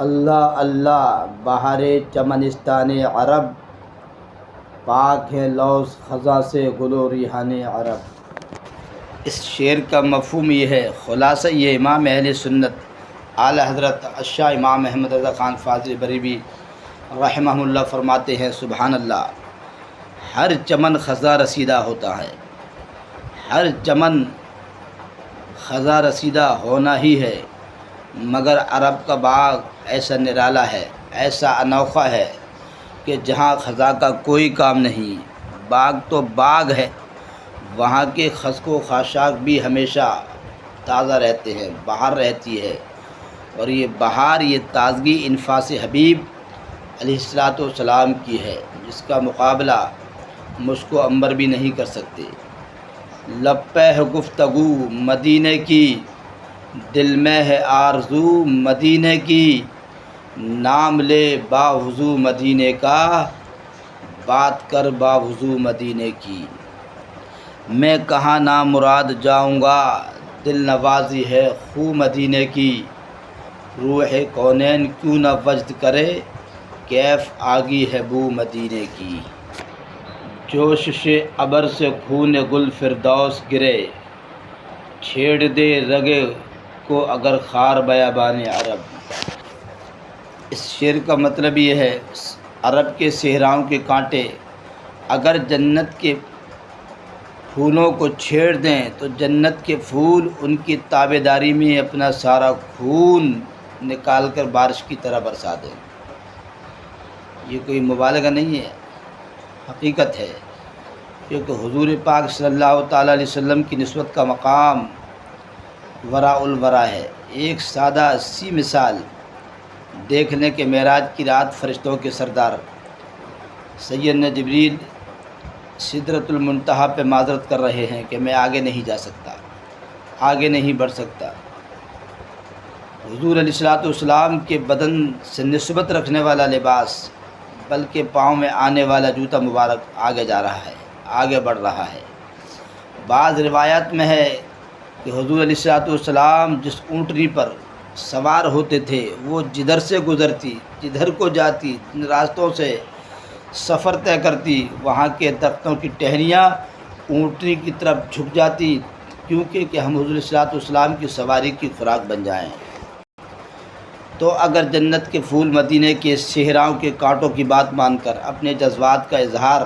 اللہ اللہ بہار چمنستان عرب، پاک ہے لوز خزاں سے گل و ریحان عرب۔ اس شعر کا مفہوم یہ ہے، خلاصہ یہ امام اہل سنت اعلی حضرت الشاہ امام احمد رضا خان فاضل بریلوی رحمہ اللہ فرماتے ہیں، سبحان اللہ، ہر چمن خزاں رسیدہ ہوتا ہے، ہر چمن خزاں رسیدہ ہونا ہی ہے، مگر عرب کا باغ ایسا نرالا ہے، ایسا انوکھا ہے کہ جہاں خزاں کا کوئی کام نہیں۔ باغ تو باغ ہے، وہاں کے خشک و خاشاک بھی ہمیشہ تازہ رہتے ہیں، بہار رہتی ہے، اور یہ بہار، یہ تازگی انفاس حبیب علیہ السلام کی ہے، جس کا مقابلہ مشک و عنبر بھی نہیں کر سکتے۔ لب پہ ہے گفتگو مدینے کی، دل میں ہے آرزو مدینے کی، نام لے باوضو مدینے کا، بات کر باوضو مدینے کی۔ میں کہاں نامراد جاؤں گا، دل نوازی ہے خوں مدینے کی، روح کونین کیوں نہ وجد کرے، کیف آگی ہے بو مدینے کی۔ جوشش ابر سے خون گل فردوس گرے، چھیڑ دے رگے کو اگر خار بیابان عرب۔ اس شعر کا مطلب یہ ہے، عرب کے صحراؤں کے کانٹے اگر جنت کے پھولوں کو چھیڑ دیں تو جنت کے پھول ان کی تابع داری میں اپنا سارا خون نکال کر بارش کی طرح برسا دیں۔ یہ کوئی مبالغہ نہیں ہے، حقیقت ہے، کیونکہ حضور پاک صلی اللہ تعالیٰ علیہ وسلم کی نسبت کا مقام وراء الورا ہے۔ ایک سادہ سی مثال دیکھنے کے معراج کی رات فرشتوں کے سردار سیدنا جبریل سدرۃ المنتہا پہ معذرت کر رہے ہیں کہ میں آگے نہیں جا سکتا، آگے نہیں بڑھ سکتا۔ حضور علیہ السلام کے بدن سے نسبت رکھنے والا لباس بلکہ پاؤں میں آنے والا جوتا مبارک آگے جا رہا ہے، آگے بڑھ رہا ہے۔ بعض روایات میں ہے کہ حضور علیہ السلام جس اونٹنی پر سوار ہوتے تھے وہ جدھر سے گزرتی، جدھر کو جاتی، جن راستوں سے سفر طے کرتی، وہاں کے درختوں کی ٹہنیاں اونٹنی کی طرف جھک جاتی، کیونکہ کہ ہم حضور علیہ السلام کی سواری کی خوراک بن جائیں۔ تو اگر جنت کے پھول مدینے کے صحراؤں کے کانٹوں کی بات مان کر اپنے جذبات کا اظہار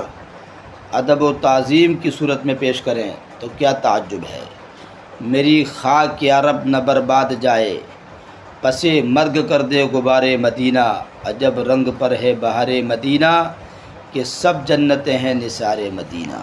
ادب و تعظیم کی صورت میں پیش کریں تو کیا تعجب ہے۔ میری خاک عرب نہ برباد جائے، پسے مرگ کر دے غبار مدینہ، عجب رنگ پر ہے بہار مدینہ، کہ سب جنتیں ہیں نثار مدینہ۔